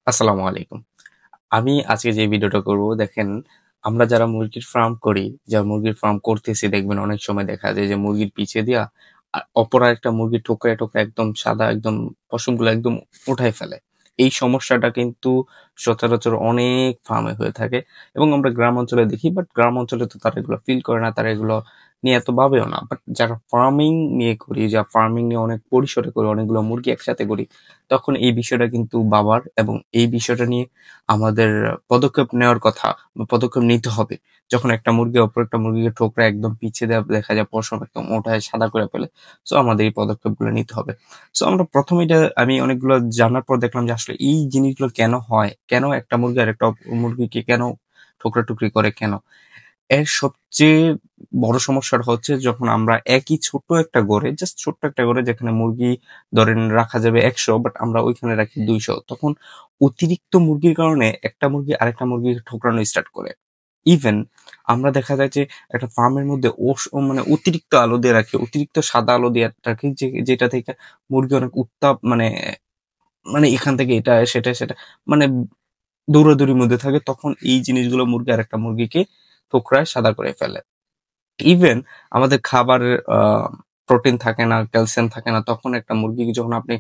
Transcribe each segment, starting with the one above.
আসসালামু আলাইকুম। আমি আজকে যে ভিডিওটা করব দেখেন, আমরা যারা মুরগির ফার্ম করি, যারা মুরগির ফার্ম করতেছি দেখবেন অনেক সময় দেখা যায় যে মুরগির পিছে দিয়া অপর আরেকটা মুরগি ঠোকরায়, ঠোকরায় একদম সাদা একদম পশমগুলো একদম উঠায় ফেলে। এই সমস্যাটা কিন্তু সচরাচর অনেক ফার্মে হয়ে থাকে এবং আমরা গ্রাম অঞ্চলে দেখি। বাট গ্রাম অঞ্চলে তো তারা এগুলো ফিল করে না, তারা এগুলো নিয়ে এত ভাবেও না। বাট যারা ফার্মিং নিয়ে করি, যারা ফার্মিং নিয়ে অনেক পরিসরে করি, অনেকগুলো মুরগি একসাথে করি, তখন এই বিষয়টা কিন্তু ভাবার এবং এই বিষয়টা নিয়ে আমাদের পদক্ষেপ নেওয়ার কথা বা পদক্ষেপ নিতে হবে। যখন একটা মুরগি অপর একটা মুরগিকে ঠোকরায় একদম পিছিয়ে দেয়া দেখা যায় পশম একদম ওঠায় সাদা করে ফেলে। সো আমাদের এই পদক্ষেপগুলো নিতে হবে। সো আমরা ১ম এটা আমি অনেকগুলো জানার পর দেখলাম যে আসলে এই জিনিসগুলো কেন হয়? কেন একটা মুরগি আরেকটা মুরগিকে কেন ঠোকরা-টুকরি করে কেন? এর সবচেয়ে বড় সমস্যাটা হচ্ছে যখন আমরা একই ছোট্ট একটা ঘরে, জাস্ট ছোট্ট একটা ঘরে যেখানে মুরগি ধরেন রাখা যাবে ১০০, বাট আমরা ওইখানে রাখি ২০০। তখন অতিরিক্ত মুরগির কারণে একটা মুরগি আরেকটা মুরগিকে ঠোকরানো স্টার্ট করে। ইভেন আমরা দেখা যায় যে একটা ফার্মের মধ্যে মানে অতিরিক্ত আলো দিয়ে রাখি, অতিরিক্ত সাদা আলো দিয়ে রাখি যেটা থেকে মুরগি অনেক উত্তাপ মানে মানে এখান থেকে এটা সেটা সেটা মানে দৌড়াদৌড়ির মধ্যে থাকে। তখন এই জিনিসগুলো মুরগি আরেকটা মুরগিকে ঠোকরায় সাদা করে ফেলে। ইভেন আমাদের খাবারের প্রোটিন থাকে না, ক্যালসিয়াম থাকে না। তখন একটা মুরগিকে যখন আপনি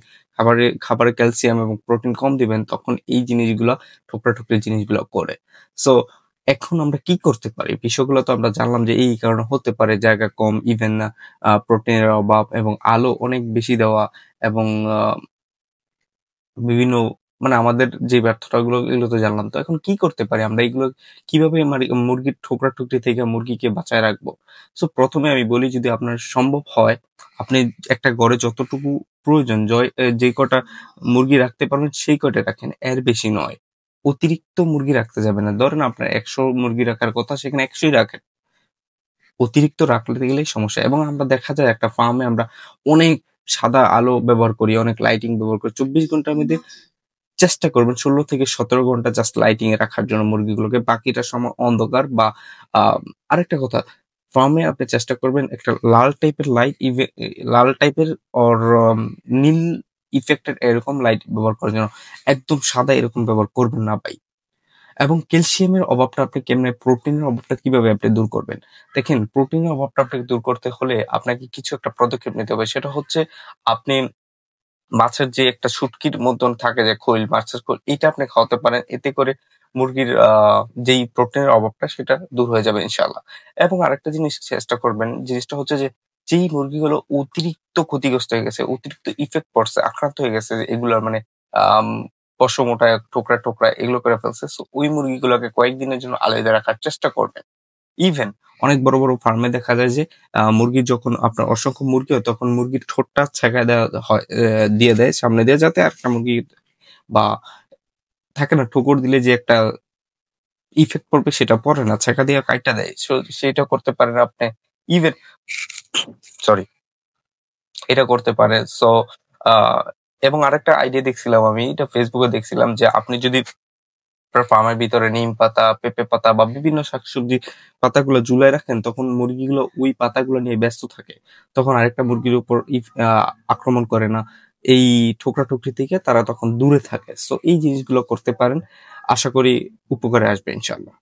খাবারে ক্যালসিয়াম এবং প্রোটিন কম দিবেন, তখন এই জিনিসগুলা ঠোকরা-ঠুকরি জিনিসগুলা করে। সো এখন আমরা কি করতে পারি? বিষয়গুলো তো আমরা জানলাম যে এই কারণে হতে পারে জায়গা কম, ইভেন প্রোটিনের অভাব এবং আলো অনেক বেশি দেওয়া এবং আ বিভিন্ন মানে আমাদের যে ব্যর্থতাগুলো এগুলো তো জানলাম। তো এখন কি করতে পারি আমরা? এগুলো কিভাবে মুরগির ঠোকরা-ঠুকরি থেকে মুরগিকে বাঁচায় রাখবো? সো ১ম এ আমি বলি যদি আপনার সম্ভব হয়, আপনি একটা ঘরে যতটুকু প্রয়োজন যে কটা মুরগি রাখতে পারবেন সেই কটাই রাখেন। এর বেশি নয়। অতিরিক্ত মুরগি রাখতে যাবেন না। ধরেন আপনার ১০০ মুরগি রাখার কথা সেখানে ১০০ ই রাখেন। অতিরিক্ত রাখতে গেলেই সমস্যা এবং আমরা দেখা যায় একটা ফার্মে আমরা অনেক সাদা আলো ব্যবহার করি, অনেক লাইটিং ব্যবহার করি। ২৪ ঘন্টার মধ্যে চেষ্টা করবেন ১৬ থেকে ১৭ ঘন্টা জাস্ট লাইটিং এ রাখার জন্য মুরগিগুলোকে। বাকিটা সময় অন্ধকার বা আ আরেকটা কথা, ফার্মে আপনি চেষ্টা করবেন একটা লাল টাইপের লাইট লাল টাইপের অর নীল ইফেক্টেড এরকম লাইট ব্যবহার করার জন্য। একদম সাদা এরকম ব্যবহার করবেন না ভাই। এবং ক্যালসিয়ামের অভাবটা আপনি কেমনে প্রোটিনের অভাবটা কিভাবে আপনি দূর করবেন? দেখেন প্রোটিনের অভাবটা আপনাকে দূর করতে হলে আপনাকে কিছু একটা পদক্ষেপ নিতে হবে। সেটা হচ্ছে আপনি মাছের যে একটা শুটকির মতন থাকে যে খৈল, মাছের খৈল এটা আপনি খাওয়াতে পারেন। এতে করে মুরগির যেই প্রোটিনের অভাবটা সেটা দূর হয়ে যাবে ইনশাআল্লাহ। এবং আরেকটা জিনিস চেষ্টা করবেন, জিনিসটা হচ্ছে যে যেই মুরগিগুলো অতিরিক্ত ক্ষতিগ্রস্ত হয়ে গেছে, অতিরিক্ত ইফেক্ট পড়ছে, আক্রান্ত হয়ে গেছে এগুলার মানে আম পশম ওঠায় ঠোকরা এগুলো করে ফেলছে। সো ওই মুরগিগুলোকে কয়েকদিনের জন্য আলাদা রাখার চেষ্টা করবেন। ইভেন অনেক বড়, বড় ফার্মে দেখা যায় যে মুরগি যখন আপনার অসংখ্য মুরগি হয় তখন মুরগির ঠোঁটটা ছেঁকায় দেওয়া হয় দিয়ে দেয় সামনে দিয়ে যাতে আরেকটা মুরগি বা থাকে না ঠোকর দিলে যে একটা ইফেক্ট পড়বে সেটা পড়ে না। ছেঁকা দিয়ে কাইটা দেয়। সো সেটা করতে পারেন আপনি। ইভেন সরি এটা করতে পারেন। সো আ এবং আরেকটা আইডিয়া দেখছিলাম আমি এটা Facebook এ দেখছিলাম যে আপনি যদি আপনার ফার্মের ভিতরে নিম পাতা, পেঁপে পাতা বা বিভিন্ন শাকসবজির পাতাগুলো ঝুলায় রাখেন, তখন মুরগিগুলো ওই পাতাগুলো নিয়ে ব্যস্ত থাকে। তখন আরেকটা মুরগির উপর আক্রমণ করে না। এই ঠোকরা-ঠুকরি থেকে তারা তখন দূরে থাকে। সো এই জিনিসগুলো করতে পারেন। আশা করি উপকারে আসবে ইনশাআল্লাহ।